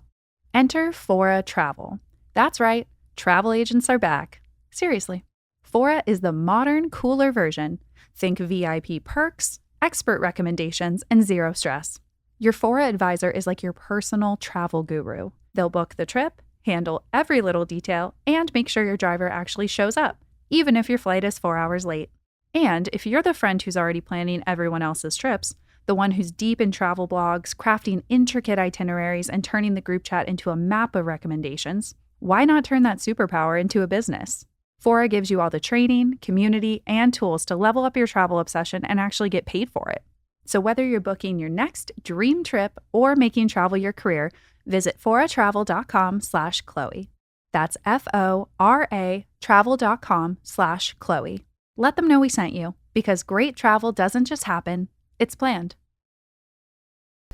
Speaker 3: Enter Fora Travel. That's right, travel agents are back. Seriously. Fora is the modern, cooler version. Think VIP perks, expert recommendations, and zero stress. Your Fora advisor is like your personal travel guru. They'll book the trip, handle every little detail, and make sure your driver actually shows up, even if your flight is 4 hours late. And if you're the friend who's already planning everyone else's trips, the one who's deep in travel blogs, crafting intricate itineraries, and turning the group chat into a map of recommendations, why not turn that superpower into a business? Fora gives you all the training, community, and tools to level up your travel obsession and actually get paid for it. So whether you're booking your next dream trip or making travel your career, visit foratravel.com/Khloe. That's FORA travel.com/Khloe. Let them know we sent you, because great travel doesn't just happen, it's planned.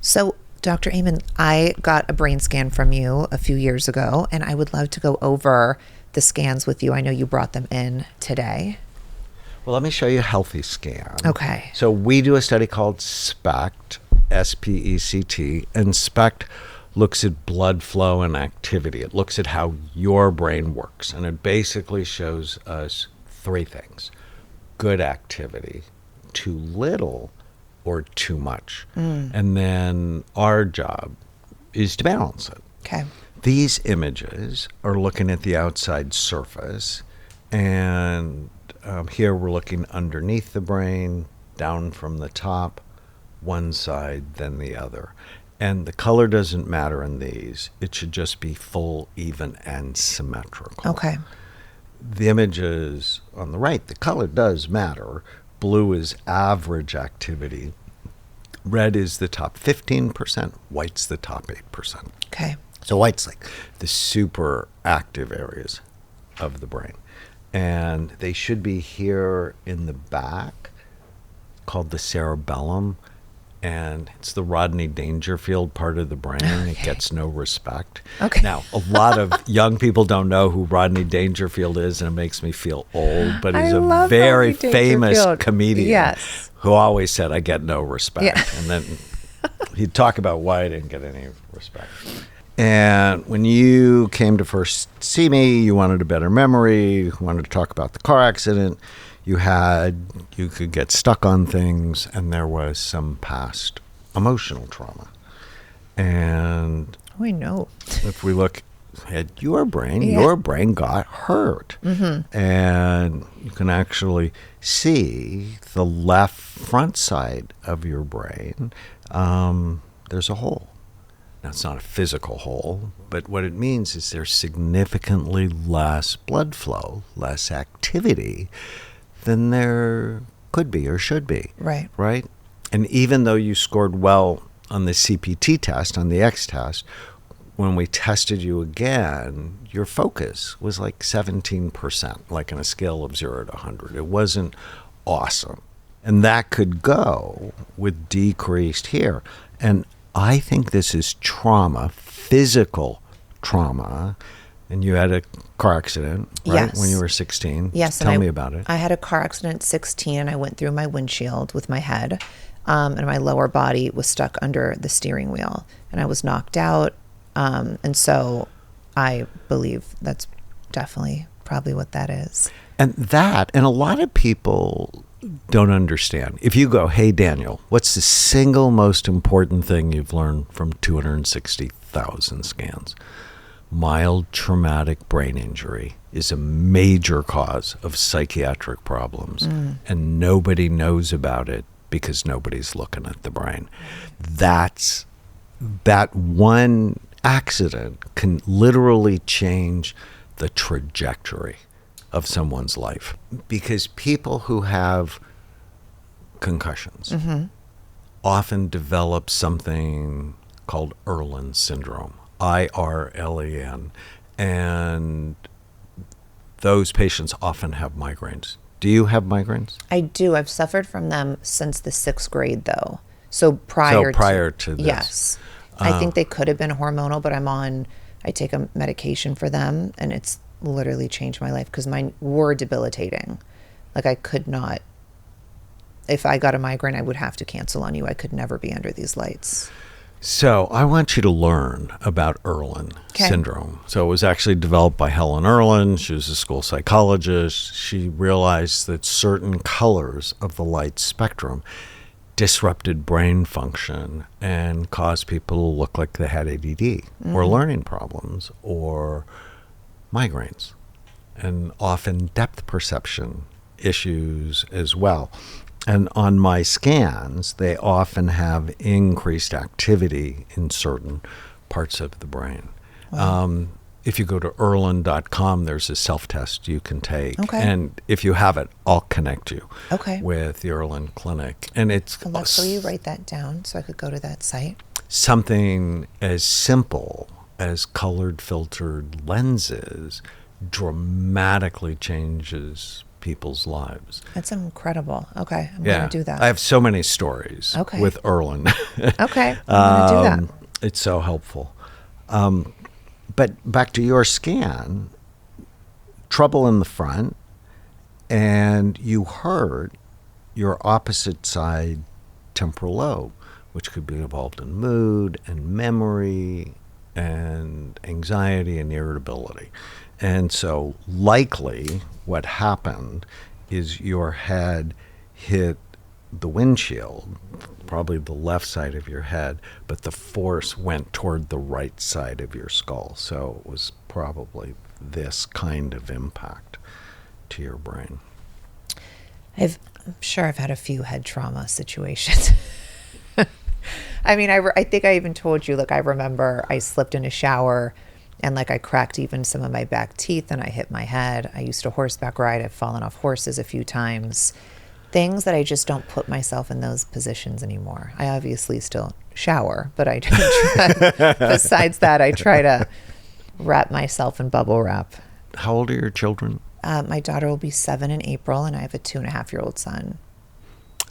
Speaker 2: So, Dr. Amen, I got a brain scan from you a few years ago, and I would love to go over the scans with you. I know you brought them in today.
Speaker 1: Well, let me show you a healthy scan.
Speaker 2: Okay.
Speaker 1: So we do a study called SPECT, SPECT, and SPECT looks at blood flow and activity. It looks at how your brain works, and it basically shows us three things: good activity, too little, or too much. And then our job is to balance it.
Speaker 2: Okay.
Speaker 1: These images are looking at the outside surface, and here we're looking underneath the brain, down from the top, one side, then the other. And the color doesn't matter in these. It should just be full, even, and symmetrical.
Speaker 2: Okay.
Speaker 1: The images on the right, the color does matter. Blue is average activity. Red is the top 15%. White's the top 8%.
Speaker 2: Okay.
Speaker 1: So white's like the super active areas of the brain. And they should be here in the back, called the cerebellum. And it's the Rodney Dangerfield part of the brain. Okay. It gets no respect.
Speaker 2: Okay.
Speaker 1: Now, a lot of young people don't know who Rodney Dangerfield is, and it makes me feel old. But he's a very famous comedian who always said, "I get no respect." Yeah. And then he'd talk about why I didn't get any respect. And when you came to first see me, you wanted a better memory, you wanted to talk about the car accident. You could get stuck on things, and there was some past emotional trauma. And
Speaker 2: I know.
Speaker 1: If we look at your brain got hurt. Mm-hmm. And you can actually see the left front side of your brain. There's a hole. Now, it's not a physical hole, but what it means is there's significantly less blood flow, less activity than there could be or should be.
Speaker 2: Right.
Speaker 1: Right? And even though you scored well on the CPT test, on the X test, when we tested you again, your focus was like 17%, like on a scale of 0 to 100. It wasn't awesome. And that could go with decreased here. And I think this is trauma, physical trauma. And you had a car accident, right?
Speaker 2: Yes.
Speaker 1: When you were 16.
Speaker 2: Yes.
Speaker 1: Tell me about it.
Speaker 2: I had a car accident at 16, and I went through my windshield with my head, and my lower body was stuck under the steering wheel, and I was knocked out. And so I believe that's definitely probably what that is.
Speaker 1: And a lot of people don't understand. If you go, "Hey, Daniel, what's the single most important thing you've learned from 260,000 scans?" Mild traumatic brain injury is a major cause of psychiatric problems, and nobody knows about it because nobody's looking at the brain. That one accident can literally change the trajectory of someone's life, because people who have concussions often develop something called Irlen syndrome, IRLEN, and those patients often have migraines. Do you have migraines?
Speaker 2: I do. I've suffered from them since the 6th grade, though. So prior to this. Yes. I think they could have been hormonal, but I take a medication for them, and it's literally changed my life because mine were debilitating. Like, I could not, if I got a migraine, I would have to cancel on you. I could never be under these lights.
Speaker 1: So I want you to learn about Irlen syndrome. So it was actually developed by Helen Irlen. She was a school psychologist. She realized that certain colors of the light spectrum disrupted brain function and caused people to look like they had ADD or learning problems or migraines. And often depth perception issues as well. And on my scans, they often have increased activity in certain parts of the brain.
Speaker 2: Wow.
Speaker 1: If you go to Irlen.com, there's a self-test you can take.
Speaker 2: Okay.
Speaker 1: And if you have it, I'll connect you
Speaker 2: Okay.
Speaker 1: with the Irlen Clinic. And it's
Speaker 2: Alexa, will you write that down so I could go to that site?
Speaker 1: something as simple as colored filtered lenses dramatically changes people's lives.
Speaker 2: That's incredible. Okay, I'm
Speaker 1: Yeah.
Speaker 2: going to do that.
Speaker 1: I have so many stories
Speaker 2: Okay.
Speaker 1: with Irlen.
Speaker 2: Okay, I'm going to do that.
Speaker 1: It's so helpful. But back to your scan, trouble in the front, and you hurt your opposite side temporal lobe, which could be involved in mood and memory and anxiety and irritability. And so likely what happened is your head hit the windshield, probably the left side of your head, but the force went toward the right side of your skull. So it was probably this kind of impact to your brain.
Speaker 2: I'm sure I've had a few head trauma situations. I mean, I think I even told you, like, I remember I slipped in a shower and like I cracked even some of my back teeth and I hit my head. I used to horseback ride. I've fallen off horses a few times. Things that I just don't put myself in those positions anymore. I obviously still shower, but I try, besides that, I try to wrap myself in bubble wrap.
Speaker 1: How old are your children?
Speaker 2: My daughter will be 7 in April, and I have a 2.5-year-old son.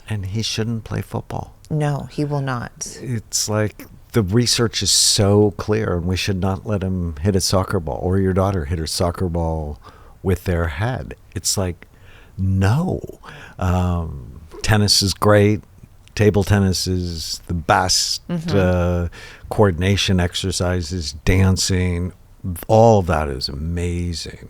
Speaker 1: And he shouldn't play football.
Speaker 2: No, he will not.
Speaker 1: It's like the research is so clear, and we should not let him hit a soccer ball, or your daughter hit a soccer ball with their head. It's like, no. Tennis is great. Table tennis is the best. Coordination exercises, dancing, all of that is amazing.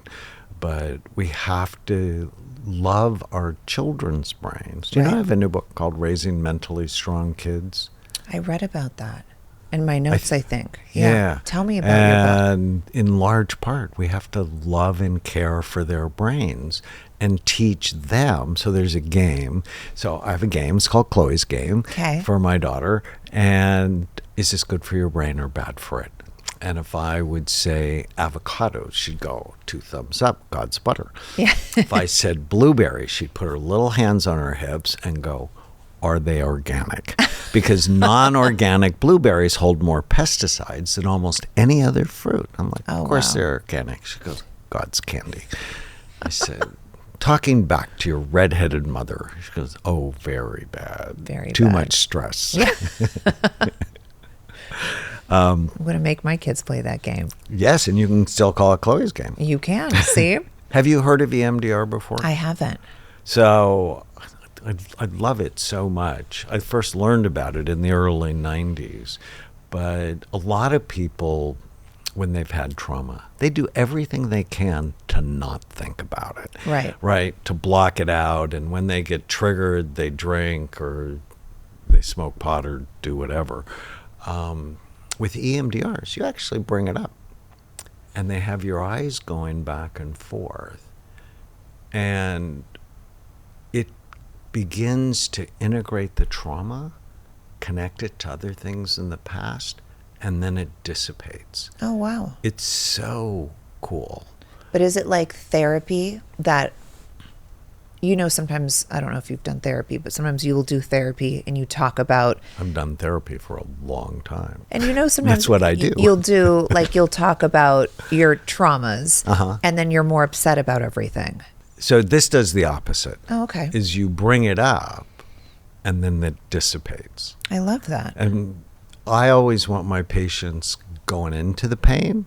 Speaker 1: But we have to love our children's brains. Do you know I have a new book called Raising Mentally Strong Kids?
Speaker 2: I read about that in my notes, I think.
Speaker 1: Yeah.
Speaker 2: Tell me about your book.
Speaker 1: And in large part, we have to love and care for their brains and teach them. So there's a game. So I have a game. It's called Khloé's Game for my daughter. And is this good for your brain or bad for it? And if I would say avocados, she'd go 2 thumbs up, God's butter.
Speaker 2: Yeah.
Speaker 1: If I said blueberries, she'd put her little hands on her hips and go, are they organic? Because non-organic blueberries hold more pesticides than almost any other fruit. I'm like, of course they're organic. She goes, God's candy. I said, talking back to your redheaded mother. She goes, oh, very bad.
Speaker 2: Very
Speaker 1: Too
Speaker 2: bad.
Speaker 1: much stress.
Speaker 2: Yeah. I'm going to make my kids play that game.
Speaker 1: Yes, and you can still call it Khloé's Game.
Speaker 2: You can, see?
Speaker 1: Have you heard of EMDR before?
Speaker 2: I haven't.
Speaker 1: So I love it so much. I first learned about it in the early 90s. But a lot of people, when they've had trauma, they do everything they can to not think about it.
Speaker 2: Right.
Speaker 1: Right, to block it out. And when they get triggered, they drink or they smoke pot or do whatever. With EMDRs, you actually bring it up. And they have your eyes going back and forth. And it begins to integrate the trauma, connect it to other things in the past, and then it dissipates.
Speaker 2: Oh, wow.
Speaker 1: It's so cool.
Speaker 2: But is it like therapy that, you know, sometimes, I don't know if you've done therapy, but sometimes you will do therapy and you talk about.
Speaker 1: I've done therapy for a long time.
Speaker 2: And you know, sometimes
Speaker 1: that's what I do.
Speaker 2: You'll do, like, you'll talk about your traumas and then you're more upset about everything.
Speaker 1: So this does the opposite.
Speaker 2: Oh, okay.
Speaker 1: Is you bring it up and then it dissipates.
Speaker 2: I love that.
Speaker 1: And I always want my patients going into the pain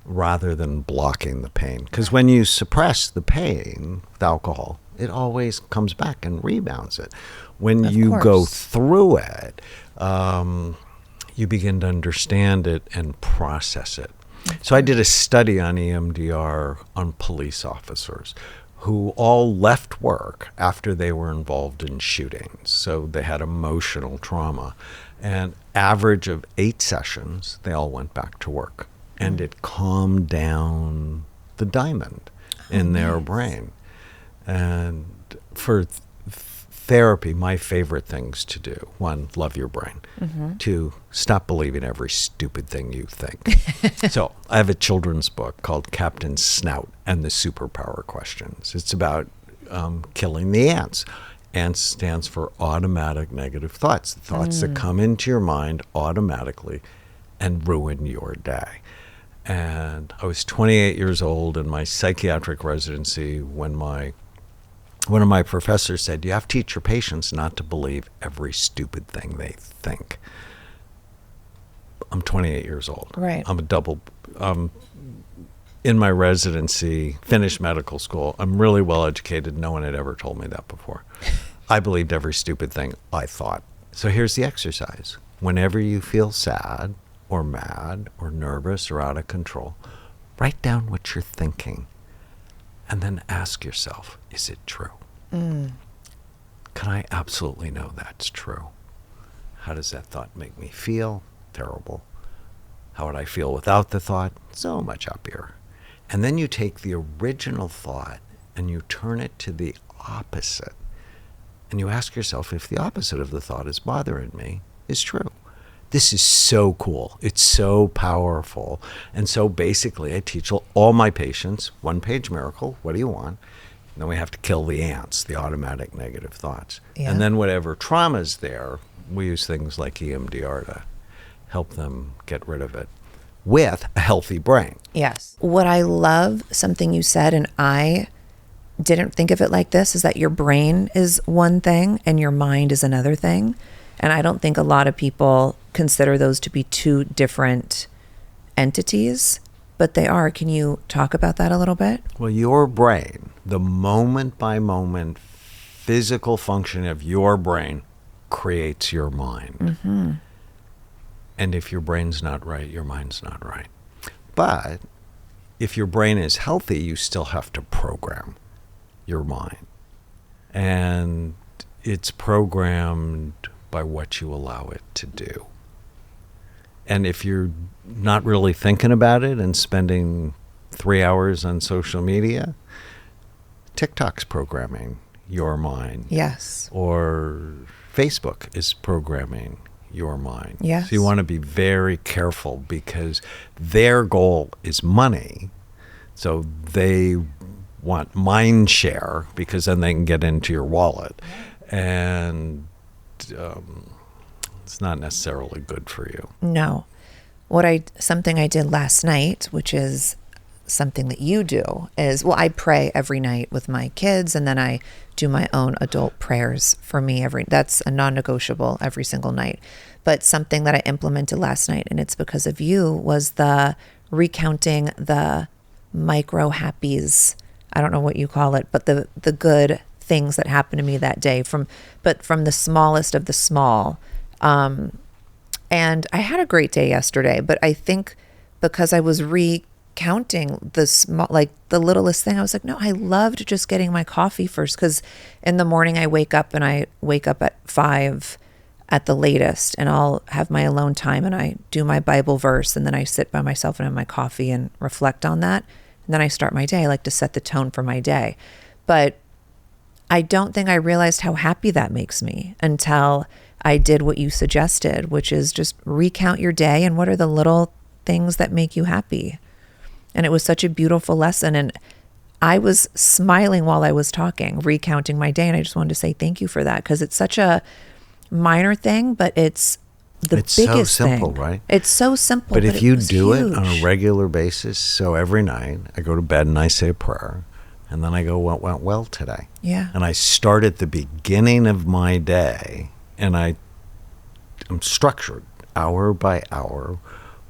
Speaker 1: rather than blocking the pain. Because when you suppress the pain with alcohol, it always comes back and rebounds it. When you go through it, you begin to understand it and process it. So I did a study on EMDR on police officers who all left work after they were involved in shootings. So they had emotional trauma. And average of 8 sessions, they all went back to work. And it calmed down the diamond in their brain. And for therapy, my favorite things to do: one, love your brain; two, stop believing every stupid thing you think. So I have a children's book called Captain Snout and the Superpower Questions. It's about killing the ants. ANTS stands for automatic negative thoughts, thoughts that come into your mind automatically and ruin your day. And I was 28 years old in my psychiatric residency when one of my professors said, you have to teach your patients not to believe every stupid thing they think. I'm 28 years old.
Speaker 2: Right.
Speaker 1: I'm a double, in my residency, finished medical school. I'm really well educated. No one had ever told me that before. I believed every stupid thing I thought. So here's the exercise. Whenever you feel sad or mad or nervous or out of control, write down what you're thinking and then ask yourself, is it true? Can I absolutely know that's true? How does that thought make me feel? Terrible. How would I feel without the thought? So much happier. And then you take the original thought and you turn it to the opposite. And you ask yourself if the opposite of the thought is bothering me is true. This is so cool. It's so powerful. And so basically I teach all my patients, one-page miracle, what do you want? And then we have to kill the ants, the automatic negative thoughts.
Speaker 2: Yeah.
Speaker 1: And then whatever trauma's there, we use things like EMDR to help them get rid of it with a healthy brain.
Speaker 2: Yes. What I love, something you said, and I didn't think of it like this, is that your brain is one thing and your mind is another thing. And I don't think a lot of people consider those to be two different entities, but they are. Can you talk about that a little bit?
Speaker 1: Well, your brain, the moment by moment physical function of your brain creates your mind. And if your brain's not right, your mind's not right. But if your brain is healthy, you still have to program your mind. And it's programmed by what you allow it to do. And if you're not really thinking about it and spending 3 hours on social media, TikTok's programming your mind.
Speaker 2: Yes.
Speaker 1: Or Facebook is programming your mind.
Speaker 2: Yes.
Speaker 1: So you want to be very careful because their goal is money. So they want mind share because then they can get into your wallet. And it's not necessarily good for you.
Speaker 2: No. Something I did last night, which is something that you do, is, well, I pray every night with my kids, and then I do my own adult prayers for me that's a non-negotiable every single night. But something that I implemented last night, and it's because of you, was the recounting the micro happies. I don't know what you call it, but the good things that happened to me that day from the smallest of the small. And I had a great day yesterday, but I think because I was recounting the small, like the littlest thing, I was like, no, I loved just getting my coffee first. Cause in the morning I wake up at 5 at the latest, and I'll have my alone time and I do my Bible verse, and then I sit by myself and have my coffee and reflect on that. And then I start my day. I like to set the tone for my day. But I don't think I realized how happy that makes me until I did what you suggested, which is just recount your day and what are the little things that make you happy. And it was such a beautiful lesson. And I was smiling while I was talking, recounting my day. And I just wanted to say thank you for that, because it's such a minor thing, but it's the biggest thing.
Speaker 1: It's so simple, right?
Speaker 2: It's so simple.
Speaker 1: But if you do
Speaker 2: huge.
Speaker 1: it on a regular basis, so every night I go to bed and I say a prayer, and then I go, what went well today?
Speaker 2: Yeah.
Speaker 1: And I start at the beginning of my day, and I'm structured hour by hour.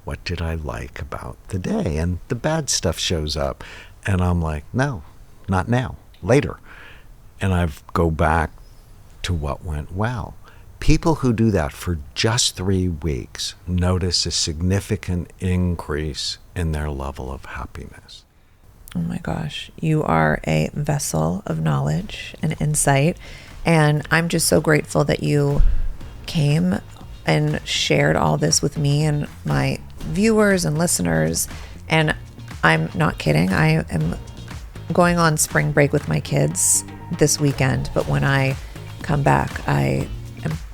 Speaker 1: What did I like about the day? And the bad stuff shows up, and I'm like, no, not now, later. And I go back to what went well. People who do that for just 3 weeks notice a significant increase in their level of happiness.
Speaker 2: Oh my gosh, you are a vessel of knowledge and insight. And I'm just so grateful that you came and shared all this with me and my viewers and listeners. And I'm not kidding. I am going on spring break with my kids this weekend, but when I come back, I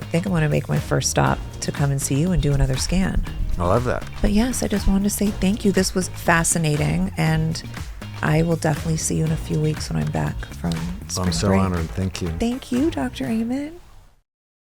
Speaker 2: think I'm going to make my first stop to come and see you and do another scan.
Speaker 1: I love that.
Speaker 2: But yes, I just wanted to say thank you. This was fascinating, and I will definitely see you in a few weeks when I'm back from spring
Speaker 1: I'm so
Speaker 2: break.
Speaker 1: honored. Thank you.
Speaker 2: Thank you, Dr. Amen.